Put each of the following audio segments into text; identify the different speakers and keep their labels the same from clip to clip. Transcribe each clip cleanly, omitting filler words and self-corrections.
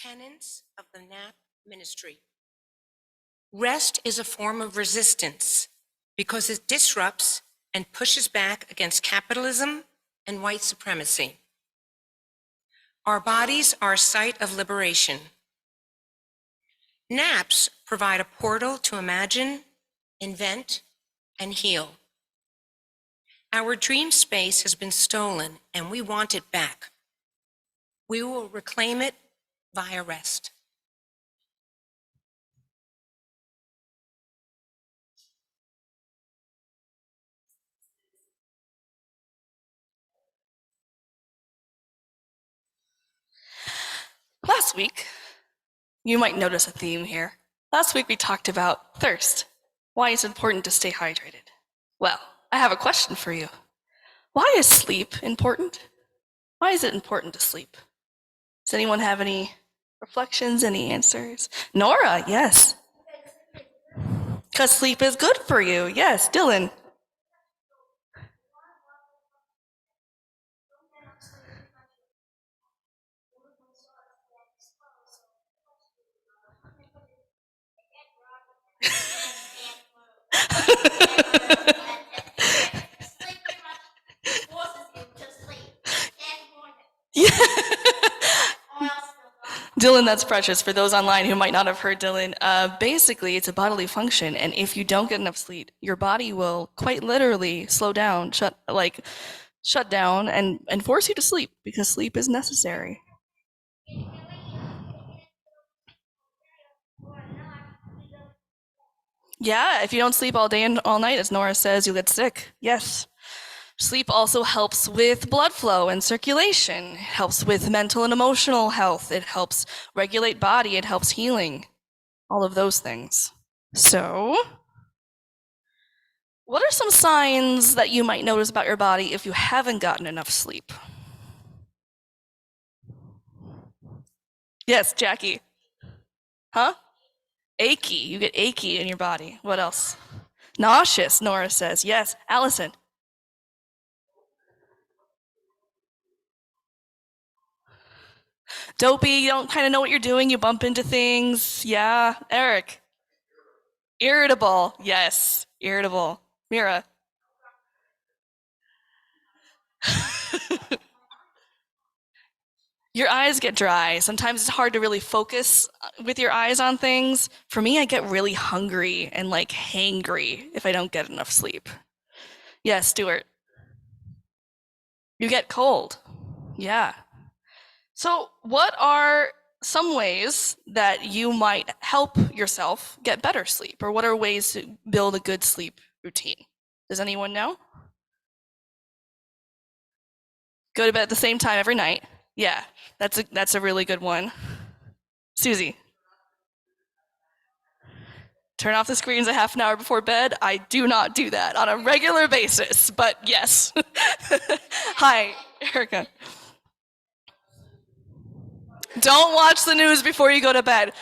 Speaker 1: Tenets of the NAP ministry. Rest is a form of resistance because it disrupts and pushes back against capitalism and white supremacy. Our bodies are a site of liberation. Naps provide a portal to imagine, invent, and heal. Our dream space has been stolen and we want it back. We will reclaim it via rest.
Speaker 2: Last week, you might notice a theme here. Last week we talked about thirst. Why it's important to stay hydrated. Well, I have a question for you. Why is sleep important? Why is it important to sleep? Does anyone have any reflections, any answers? Nora, yes. Because sleep is good for you. Yes, Dylan. Yeah. Dylan, that's precious. For those online who might not have heard Dylan, basically it's a bodily function, and if you don't get enough sleep, your body will quite literally slow down, shut down, and force you to sleep because sleep is necessary. Yeah, if you don't sleep all day and all night, as Nora says, you'll get sick. Yes. Sleep also helps with blood flow and circulation. It helps with mental and emotional health. It helps regulate body. It helps healing. All of those things. So, what are some signs that you might notice about your body if you haven't gotten enough sleep? Yes, Jackie. Huh? Achy. You get achy in your body. What else? Nauseous, Nora says. Yes. Allison. Dopey, you don't kind of know what you're doing, you bump into things. Yeah. Eric. Irritable. Yes. Irritable. Mira. Your eyes get dry. Sometimes it's hard to really focus with your eyes on things. For me, I get really hungry and like hangry if I don't get enough sleep. Yes, Stuart. You get cold. Yeah. So, what are some ways that you might help yourself get better sleep? Or what are ways to build a good sleep routine? Does anyone know? Go to bed at the same time every night. Yeah, that's a really good one. Susie. Turn off the screens a half an hour before bed. I do not do that on a regular basis, but yes. Hi, Erica. Don't watch the news before you go to bed.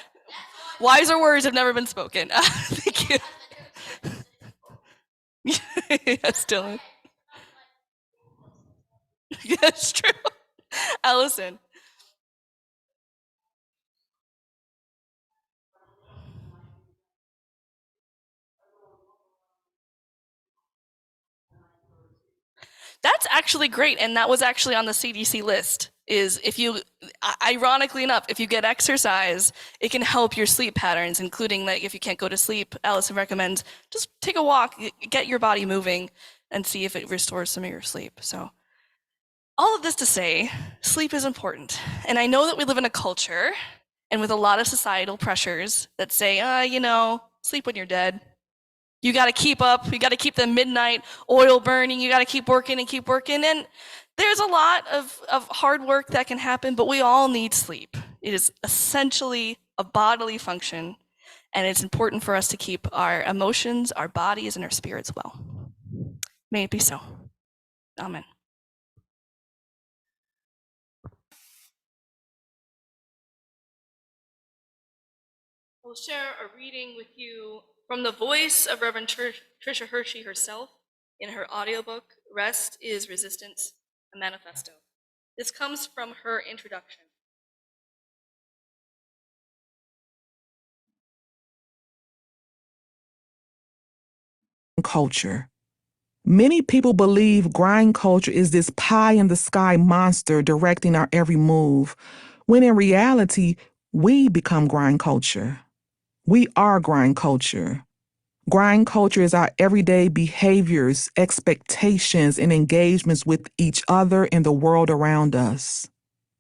Speaker 2: Wiser words have never been spoken. Thank you. Yes, Dylan. That's true. Allison. That's actually great, and that was actually on the CDC list. Is if you, ironically enough, if you get exercise, it can help your sleep patterns, including like if you can't go to sleep. Allison recommends just take a walk, get your body moving, and see if it restores some of your sleep. So, all of this to say, sleep is important, and I know that we live in a culture and with a lot of societal pressures that say, sleep when you're dead. You got to keep up. You got to keep the midnight oil burning. You got to keep working and keep working. And there's a lot of hard work that can happen, but we all need sleep. It is essentially a bodily function, and it's important for us to keep our emotions, our bodies, and our spirits well. May it be so. Amen. We'll share a reading with you from the voice of Reverend Trisha Hersey herself in her audiobook, Rest is Resistance, a Manifesto. This comes from her introduction.
Speaker 3: culture. Many people believe grind culture is this pie in the sky monster directing our every move, when in reality, we become grind culture. We are grind culture. Grind culture is our everyday behaviors, expectations, and engagements with each other and the world around us.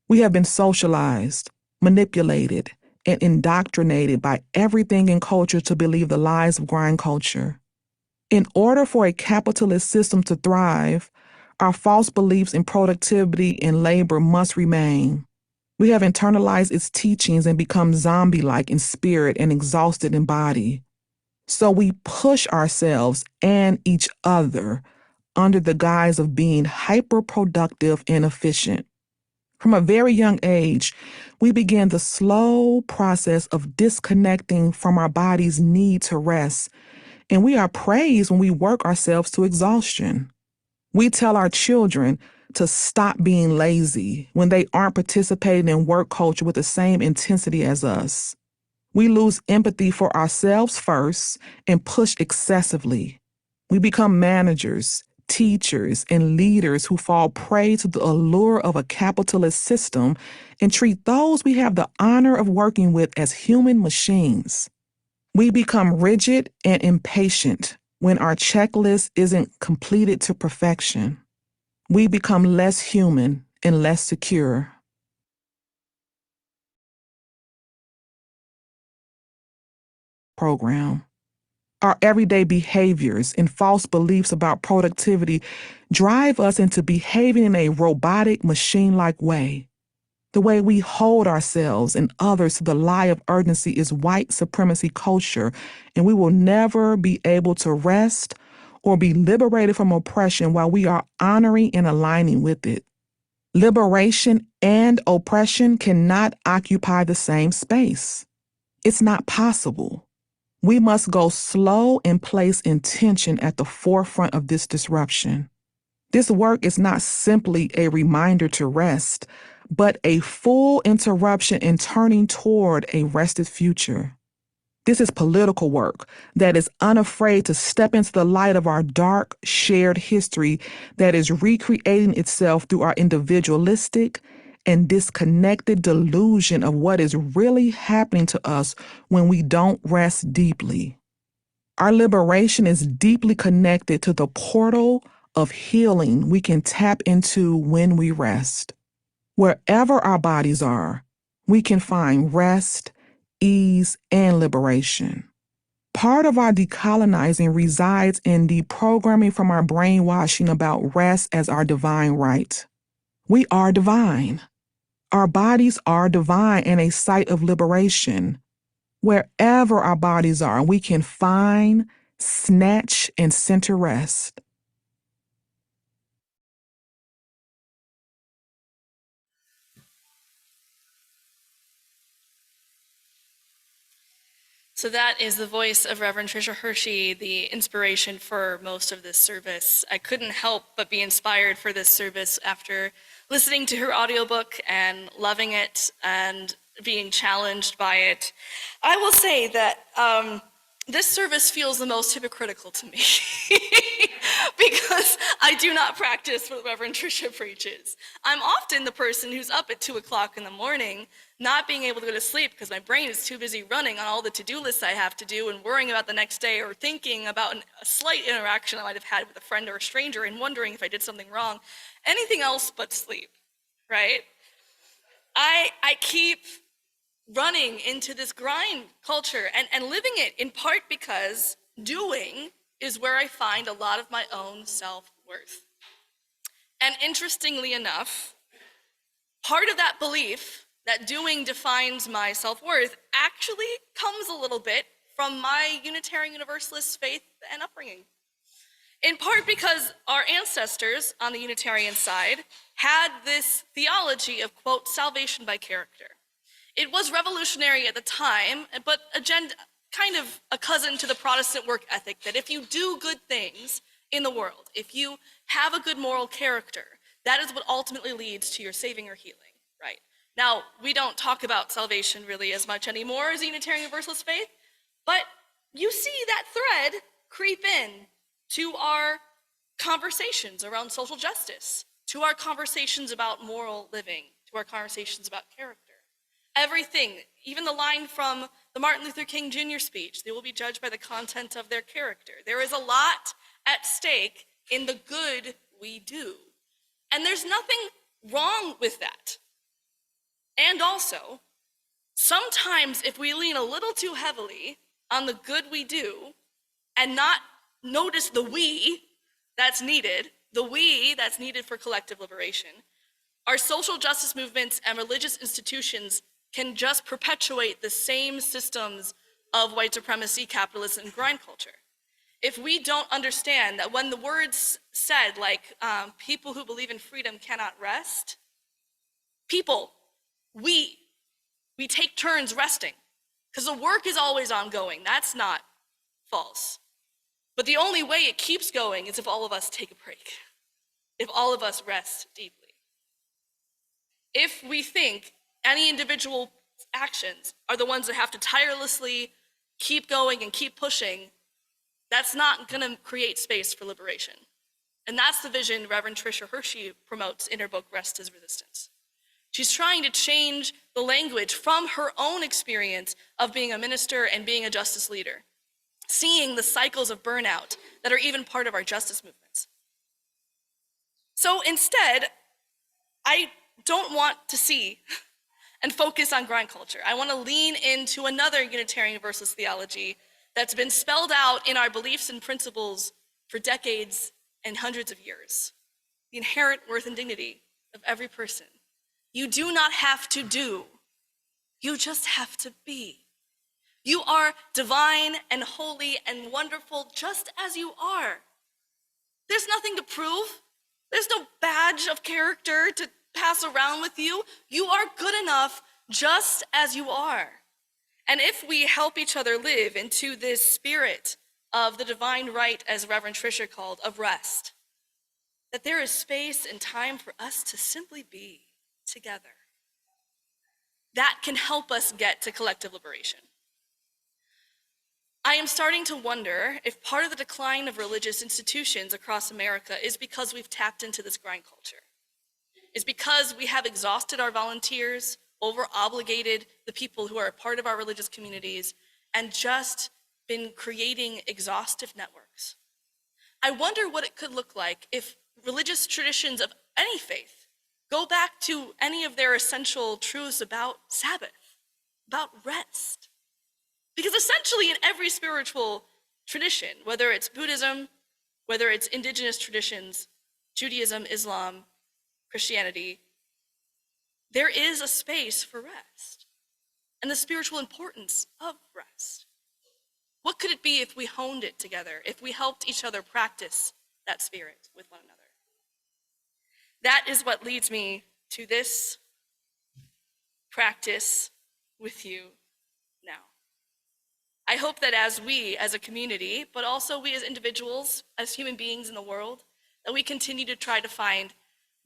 Speaker 3: We have been socialized, manipulated, and indoctrinated by everything in culture to believe the lies of grind culture. In order for a capitalist system to thrive, our false beliefs in productivity and labor must remain. We have internalized its teachings and become zombie-like in spirit and exhausted in body. So we push ourselves and each other under the guise of being hyper-productive and efficient. From a very young age, we begin the slow process of disconnecting from our body's need to rest, and we are praised when we work ourselves to exhaustion. We tell our children to stop being lazy when they aren't participating in work culture with the same intensity as us. We lose empathy for ourselves first and push excessively. We become managers, teachers, and leaders who fall prey to the allure of a capitalist system and treat those we have the honor of working with as human machines. We become rigid and impatient when our checklist isn't completed to perfection. We become less human and less secure. Program. Our everyday behaviors and false beliefs about productivity drive us into behaving in a robotic, machine-like way. The way we hold ourselves and others to the lie of urgency is white supremacy culture, and we will never be able to rest or be liberated from oppression while we are honoring and aligning with it. Liberation and oppression cannot occupy the same space. It's not possible. We must go slow and place intention at the forefront of this disruption. This work is not simply a reminder to rest, but a full interruption in turning toward a rested future. This is political work that is unafraid to step into the light of our dark, shared history that is recreating itself through our individualistic and disconnected delusion of what is really happening to us when we don't rest deeply. Our liberation is deeply connected to the portal of healing we can tap into when we rest. Wherever our bodies are, we can find rest, ease, and liberation. Part of our decolonizing resides in deprogramming from our brainwashing about rest as our divine right. We are divine. Our bodies are divine and a site of liberation. Wherever our bodies are, we can find, snatch, and center rest.
Speaker 2: So that is the voice of Reverend Trisha Hersey, the inspiration for most of this service. I couldn't help but be inspired for this service after listening to her audiobook and loving it and being challenged by it. I will say that this service feels the most hypocritical to me because I do not practice what Reverend Trisha preaches. I'm often the person who's up at 2 o'clock in the morning, not being able to go to sleep because my brain is too busy running on all the to-do lists I have to do and worrying about the next day or thinking about a slight interaction I might have had with a friend or a stranger and wondering if I did something wrong. Anything else but sleep, right? I keep running into this grind culture and living it in part because doing is where I find a lot of my own self-worth. And interestingly enough, part of that belief that doing defines my self-worth actually comes a little bit from my Unitarian Universalist faith and upbringing. In part because our ancestors on the Unitarian side had this theology of, quote, salvation by character. It was revolutionary at the time, but kind of a cousin to the Protestant work ethic that if you do good things in the world, if you have a good moral character, that is what ultimately leads to your saving or healing, right? Now, we don't talk about salvation really as much anymore as a Unitarian Universalist faith, but you see that thread creep in to our conversations around social justice, to our conversations about moral living, to our conversations about character. Everything, even the line from the Martin Luther King Jr. speech, they will be judged by the content of their character. There is a lot at stake in the good we do. And there's nothing wrong with that. And also, sometimes if we lean a little too heavily on the good we do and not notice the we that's needed, for collective liberation, our social justice movements and religious institutions can just perpetuate the same systems of white supremacy, capitalism, and grind culture. If we don't understand that when the words said, like, people who believe in freedom cannot rest, we take turns resting, because the work is always ongoing. That's not false. But the only way it keeps going is if all of us take a break, if all of us rest deeply. If we think any individual actions are the ones that have to tirelessly keep going and keep pushing, that's not going to create space for liberation. And that's the vision Reverend Trisha Hersey promotes in her book, Rest is Resistance. She's trying to change the language from her own experience of being a minister and being a justice leader, seeing the cycles of burnout that are even part of our justice movements. So instead, I don't want to see and focus on grind culture. I want to lean into another Unitarian Universalist theology that's been spelled out in our beliefs and principles for decades and hundreds of years. The inherent worth and dignity of every person. You do not have to do, you just have to be. You are divine and holy and wonderful just as you are. There's nothing to prove. There's no badge of character to pass around with you. You are good enough just as you are. And if we help each other live into this spirit of the divine right, as Reverend Trisha called, of rest, that there is space and time for us to simply be together, that can help us get to collective liberation. I am starting to wonder if part of the decline of religious institutions across America is because we've tapped into this grind culture. Is because we have exhausted our volunteers, over-obligated the people who are a part of our religious communities, and just been creating exhaustive networks. I wonder what it could look like if religious traditions of any faith go back to any of their essential truths about Sabbath, about rest. Because essentially in every spiritual tradition, whether it's Buddhism, whether it's indigenous traditions, Judaism, Islam, Christianity, there is a space for rest and the spiritual importance of rest. What could it be if we honed it together, if we helped each other practice that spirit with one another? That is what leads me to this practice with you now. I hope that as we, as a community, but also we as individuals, as human beings in the world, that we continue to try to find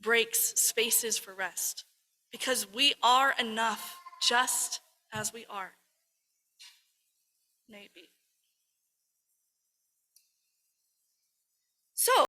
Speaker 2: breaks, spaces for rest, because we are enough just as we are. May it be.